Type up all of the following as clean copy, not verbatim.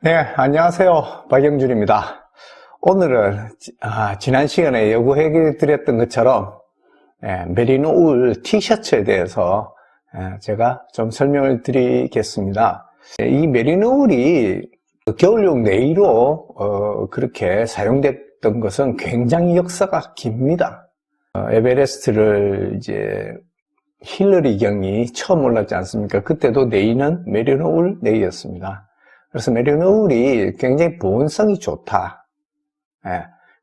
네, 안녕하세요. 박영준입니다. 오늘은 지난 시간에 요구해 드렸던 것처럼 메리노 울 티셔츠에 대해서 제가 좀 설명을 드리겠습니다. 이 메리노 울이 겨울용 네이로 그렇게 사용됐던 것은 굉장히 역사가 깁니다. 에베레스트를 이제 힐러리 경이 처음 올랐지 않습니까? 그때도 네이는 메리노 울 네이였습니다. 그래서 메리노 울이 굉장히 보온성이 좋다.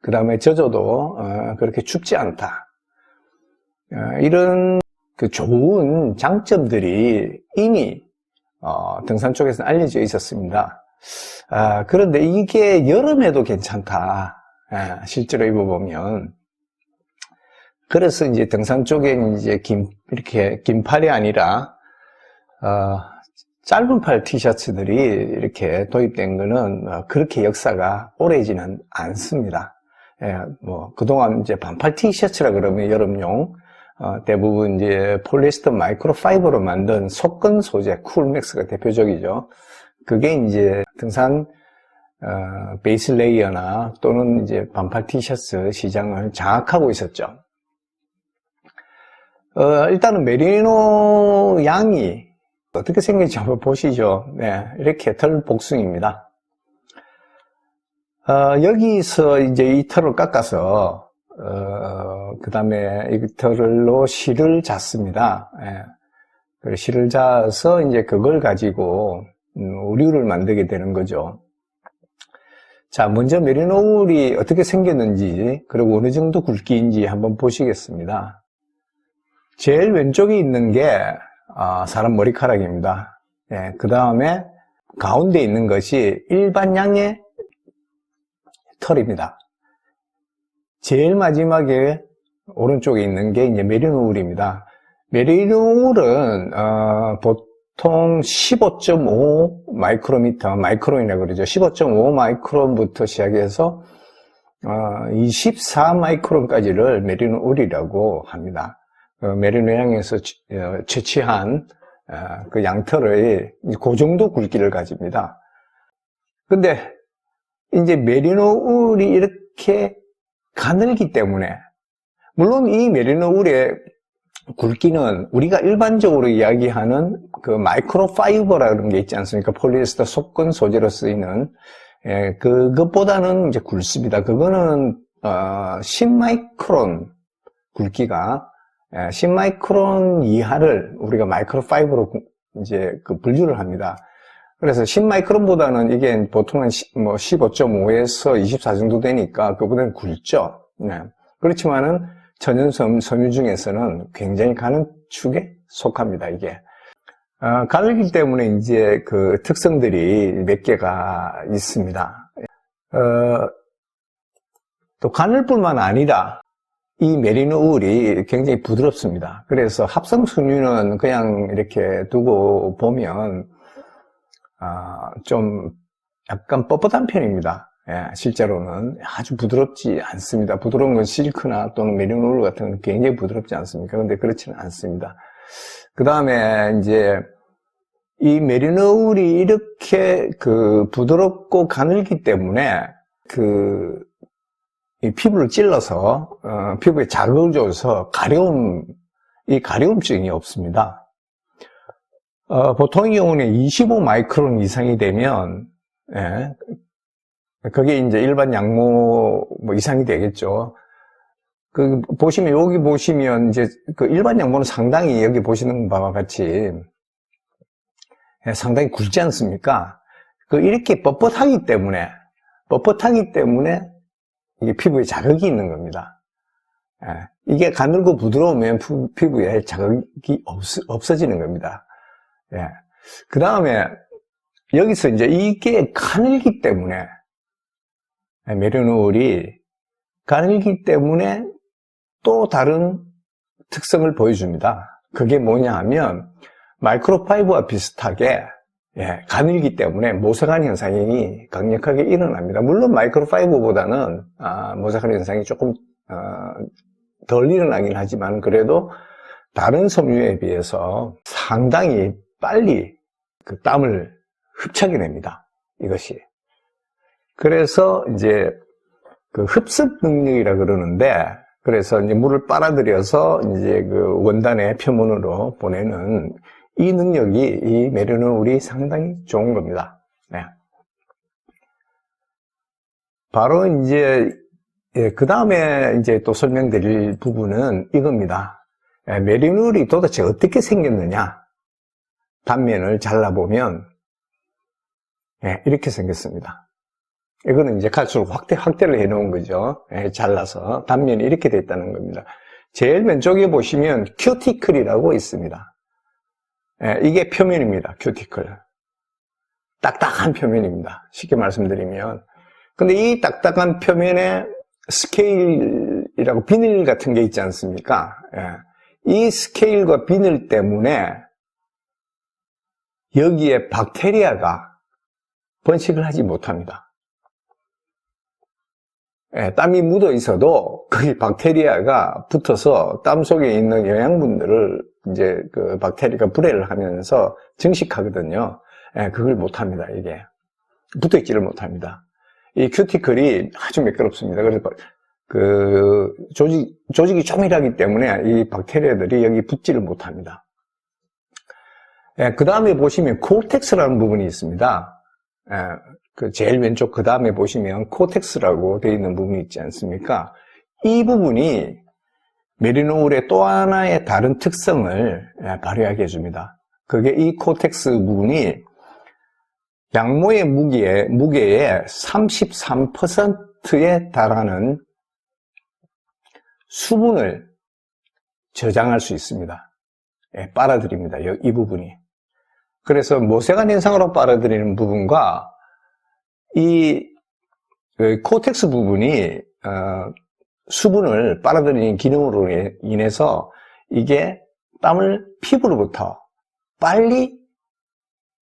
그 다음에 젖어도 그렇게 춥지 않다. 이런 그 좋은 장점들이 이미 등산 쪽에서는 알려져 있었습니다. 그런데 이게 여름에도 괜찮다. 실제로 입어보면. 그래서 이제 등산 쪽에 이제 이렇게 긴 팔이 아니라 짧은 팔 티셔츠들이 이렇게 도입된 거는 그렇게 역사가 오래지는 않습니다. 그동안 이제 반팔 티셔츠라 그러면 여름용, 대부분 이제 폴리에스터 마이크로파이버로 만든 속건 소재, 쿨맥스가 대표적이죠. 그게 이제 등산, 베이스 레이어나 또는 이제 반팔 티셔츠 시장을 장악하고 있었죠. 일단은 메리노 양이 어떻게 생긴지 한번 보시죠. 이렇게 털 복숭입니다. 여기서 이제 이 털을 깎아서, 그 다음에 이 털로 실을 잤습니다. 실을 짜서 이제 그걸 가지고 우류를 만들게 되는 거죠. 자, 먼저 메리노 울이 어떻게 생겼는지, 그리고 어느 정도 굵기인지 한번 보시겠습니다. 제일 왼쪽에 있는 게 사람 머리카락입니다. 그 다음에 가운데 있는 것이 일반 양의 털입니다. 제일 마지막에 오른쪽에 있는 게 이제 메리노 울입니다. 메리노 울은 보통 15.5 마이크로미터, 마이크론이라고 그러죠. 15.5 마이크론부터 시작해서 24 마이크론까지를 메리노 울이라고 합니다. 메리노 양에서 채취한 그 양털의 그 정도 굵기를 가집니다. 근데 이제 메리노 울이 이렇게 가늘기 때문에, 물론 이 메리노 울의 굵기는 우리가 일반적으로 이야기하는 그 마이크로파이버라는 게 있지 않습니까? 폴리에스터 속건 소재로 쓰이는 그것보다는 이제 굵습니다. 그거는 10마이크론 굵기가 10마이크론 이하를 우리가 마이크로파이버로 이제 그 분류를 합니다. 그래서 10마이크론보다는 이게 보통은 15.5에서 24 정도 되니까 그보다는 굵죠. 그렇지만은 천연섬, 섬유 중에서는 굉장히 가는 축에 속합니다, 이게. 가늘기 때문에 이제 그 특성들이 몇 개가 있습니다. 또 가늘 뿐만 아니라 이 메리노 울이 굉장히 부드럽습니다. 그래서 합성 섬유는 그냥 이렇게 두고 보면 좀 약간 뻣뻣한 편입니다. 실제로는 아주 부드럽지 않습니다. 부드러운 건 실크나 또는 메리노 울 같은 건 굉장히 부드럽지 않습니까? 그런데 그렇지는 않습니다. 그 다음에 이제 이 메리노 울이 이렇게 그 부드럽고 가늘기 때문에 이 피부를 찔러서 피부에 자극을 줘서 가려움증이 없습니다. 보통의 경우는 25 마이크론 이상이 되면 그게 이제 일반 양모 이상이 되겠죠. 여기 보시면 이제 그 일반 양모는 상당히 여기 보시는 바와 같이 상당히 굵지 않습니까? 이렇게 뻣뻣하기 때문에 이게 피부에 자극이 있는 겁니다. 이게 가늘고 부드러우면 피부에 자극이 없어지는 겁니다. 그 다음에 여기서 이제 이게 가늘기 때문에 메리노 울이 가늘기 때문에 또 다른 특성을 보여줍니다. 그게 뭐냐 하면 마이크로파이버와 비슷하게 가늘기 때문에 모색하는 현상이 강력하게 일어납니다. 물론 마이크로파이버보다는 모색하는 현상이 조금 덜 일어나긴 하지만 그래도 다른 섬유에 비해서 상당히 빨리 그 땀을 흡착해냅니다. 이것이. 그래서 이제 그 흡습 능력이라 그러는데, 그래서 이제 물을 빨아들여서 이제 그 원단의 표면으로 보내는 이 능력이 이 메리노울이 상당히 좋은 겁니다. 네. 바로 이제 그 다음에 이제 또 설명드릴 부분은 이겁니다. 메리노울이 도대체 어떻게 생겼느냐? 단면을 잘라보면 이렇게 생겼습니다. 이거는 이제 갈수록 확대를 해놓은 거죠. 잘라서 단면이 이렇게 됐다는 겁니다. 제일 왼쪽에 보시면 큐티클이라고 있습니다. 이게 표면입니다. 큐티클. 딱딱한 표면입니다. 쉽게 말씀드리면. 근데 이 딱딱한 표면에 스케일이라고 비늘 같은 게 있지 않습니까? 이 스케일과 비늘 때문에 여기에 박테리아가 번식을 하지 못합니다. 땀이 묻어 있어도 거기 박테리아가 붙어서 땀 속에 있는 영양분들을 이제 그 박테리아가 분해를 하면서 증식하거든요. 그걸 못합니다. 이게 붙어 있지를 못합니다. 이 큐티클이 아주 매끄럽습니다. 그래서 그 조직이 쪼밀하기 때문에 이 박테리아들이 여기 붙지를 못합니다. 그 다음에 보시면 코텍스라는 부분이 있습니다. 그 제일 왼쪽 그 다음에 보시면 코텍스라고 되어 있는 부분이 있지 않습니까? 이 부분이 메리노울의 또 하나의 다른 특성을 발휘하게 해줍니다. 그게 이 코텍스 부분이 양모의 무게의 33%에 달하는 수분을 저장할 수 있습니다. 빨아들입니다. 이 부분이. 그래서 모세관 현상으로 빨아들이는 부분과 이 코텍스 부분이 수분을 빨아들이는 기능으로 인해서 이게 땀을 피부로부터 빨리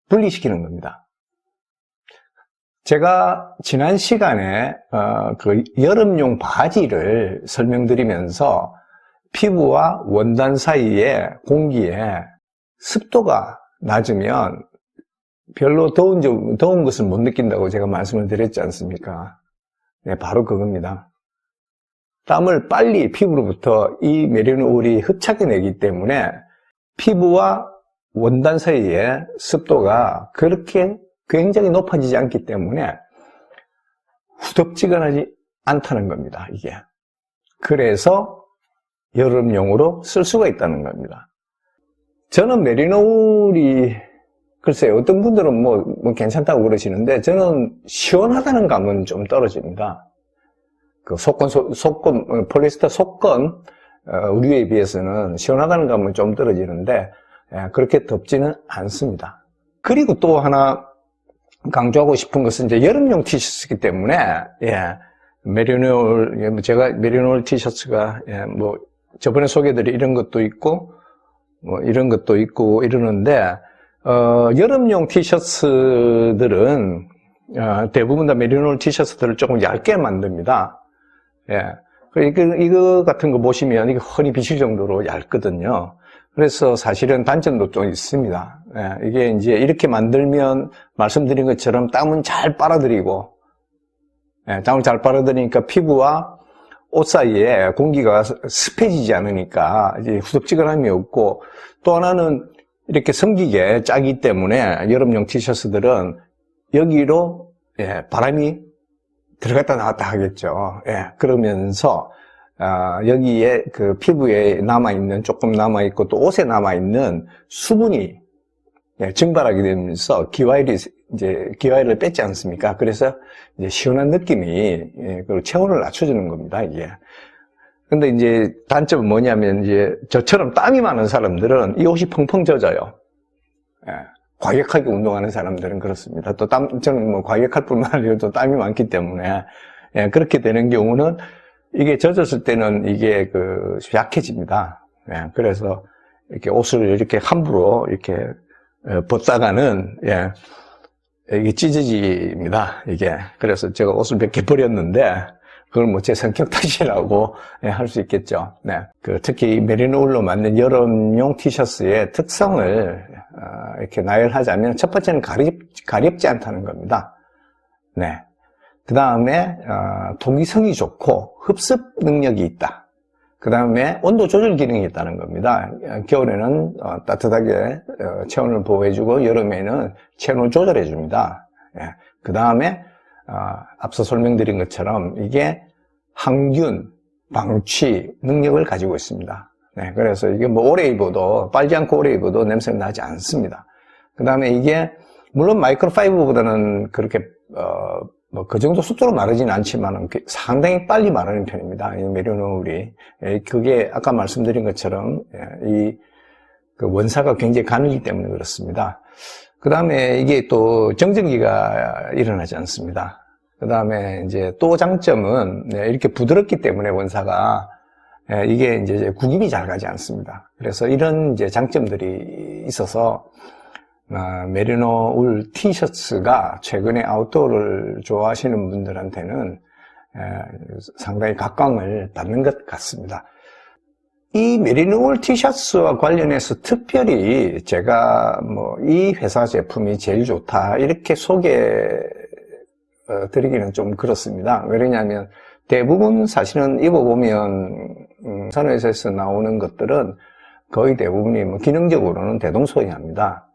분리시키는 겁니다. 제가 지난 시간에 그 여름용 바지를 설명드리면서 피부와 원단 사이에 공기에 습도가 낮으면 별로 더운 것을 못 느낀다고 제가 말씀을 드렸지 않습니까? 네, 바로 그겁니다. 땀을 빨리 피부로부터 이 메리노울이 흡착해내기 때문에 피부와 원단 사이에 습도가 그렇게 굉장히 높아지지 않기 때문에 후덥지근하지 않다는 겁니다, 이게. 그래서 여름용으로 쓸 수가 있다는 겁니다. 저는 메리노울이 글쎄요, 어떤 분들은 뭐 괜찮다고 그러시는데 저는 시원하다는 감은 좀 떨어집니다. 그 속건, 폴리에스터 속건 의류에 비해서는 시원하다는 감은 좀 떨어지는데 그렇게 덥지는 않습니다. 그리고 또 하나 강조하고 싶은 것은 이제 여름용 티셔츠이기 때문에 메리노울, 제가 메리노울 티셔츠가 뭐 저번에 소개해드린 이런 것도 있고 뭐 이런 것도 있고 이러는데 여름용 티셔츠들은 대부분 다 메리노울 티셔츠들을 조금 얇게 만듭니다. 이거 같은 거 보시면 이게 훤히 비칠 정도로 얇거든요. 그래서 사실은 단점도 좀 있습니다. 이게 이제 이렇게 만들면 말씀드린 것처럼 땀은 잘 빨아들이고, 땀을 잘 빨아들이니까 피부와 옷 사이에 공기가 습해지지 않으니까 이제 후덥지근함이 없고, 또 하나는 이렇게 섬기게 짜기 때문에 여름용 티셔츠들은 여기로 바람이 들어갔다 나왔다 하겠죠. 그러면서 여기에 그 피부에 조금 남아있고 또 옷에 남아있는 수분이 증발하게 되면서 기와일을 뺐지 않습니까? 그래서 이제 시원한 느낌이 그 체온을 낮춰주는 겁니다, 이게. 근데 이제 단점은 뭐냐면 이제 저처럼 땀이 많은 사람들은 이 옷이 펑펑 젖어요. 과격하게 운동하는 사람들은 그렇습니다. 또 저는 뭐 과격할 뿐만 아니라 또 땀이 많기 때문에 그렇게 되는 경우는 이게 젖었을 때는 이게 약해집니다. 그래서 이렇게 옷을 이렇게 함부로 이렇게 벗다가는 이게 찢어집니다. 이게. 그래서 제가 옷을 몇 개 버렸는데 그걸 뭐 제 성격 탓이라고 할 수 있겠죠. 특히 메리노울로 만든 여름용 티셔츠의 특성을 이렇게 나열하자면 첫 번째는 가렵지 않다는 겁니다. 그 다음에 통기성이 좋고 흡습 능력이 있다. 그 다음에 온도 조절 기능이 있다는 겁니다. 겨울에는 따뜻하게 체온을 보호해주고 여름에는 체온을 조절해줍니다. 그 다음에 앞서 설명드린 것처럼 이게 항균, 방취 능력을 가지고 있습니다. 그래서 이게 뭐 오래 입어도, 빨지 않고 오래 입어도 냄새가 나지 않습니다. 그 다음에 이게 물론 마이크로파이버보다는 그렇게 뭐 그 정도 속도로 마르지는 않지만 상당히 빨리 마르는 편입니다. 이 메리노울이. 그게 아까 말씀드린 것처럼 이 그 원사가 굉장히 가늘기 때문에 그렇습니다. 그 다음에 이게 또 정전기가 일어나지 않습니다. 그 다음에 이제 또 장점은 이렇게 부드럽기 때문에 원사가 이게 이제 구김이 잘 가지 않습니다. 그래서 이런 이제 장점들이 있어서 메리노 울 티셔츠가 최근에 아웃도어를 좋아하시는 분들한테는 상당히 각광을 받는 것 같습니다. 이 메리노 울 티셔츠와 관련해서 특별히 제가 뭐 이 회사 제품이 제일 좋다 이렇게 드리기는 좀 그렇습니다. 왜냐하면 대부분 사실은 입어보면 산업에서 나오는 것들은 거의 대부분이 뭐 기능적으로는 대동소이합니다.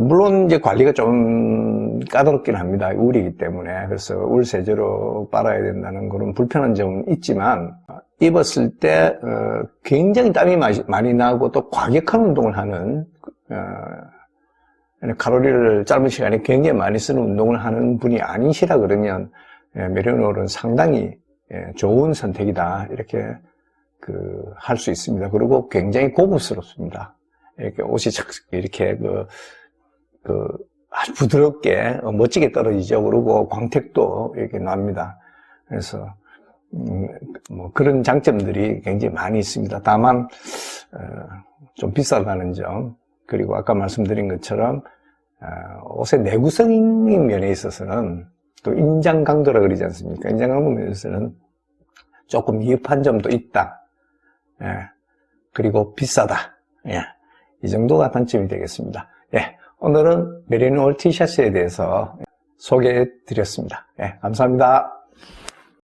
물론 이제 관리가 좀 까다롭긴 합니다. 울이기 때문에. 그래서 울 세제로 빨아야 된다는 그런 불편한 점은 있지만 입었을 때 굉장히 땀이 많이 나고 또 과격한 운동을 하는 칼로리를 짧은 시간에 굉장히 많이 쓰는 운동을 하는 분이 아니시라 그러면 메리노울은 상당히 좋은 선택이다 이렇게 할 수 있습니다. 그리고 굉장히 고급스럽습니다. 이렇게 옷이 이렇게 아주 부드럽게 멋지게 떨어지죠. 그리고 광택도 이렇게 납니다. 그래서 뭐 그런 장점들이 굉장히 많이 있습니다. 다만 좀 비싸다는 점, 그리고 아까 말씀드린 것처럼 옷의 내구성인 면에 있어서는 또 인장 강도라 그러지 않습니까? 인장 강도 면에서는 조금 미흡한 점도 있다. 그리고 비싸다. 이 정도가 단점이 되겠습니다. 오늘은 메리노울 티셔츠에 대해서 소개해 드렸습니다. 감사합니다.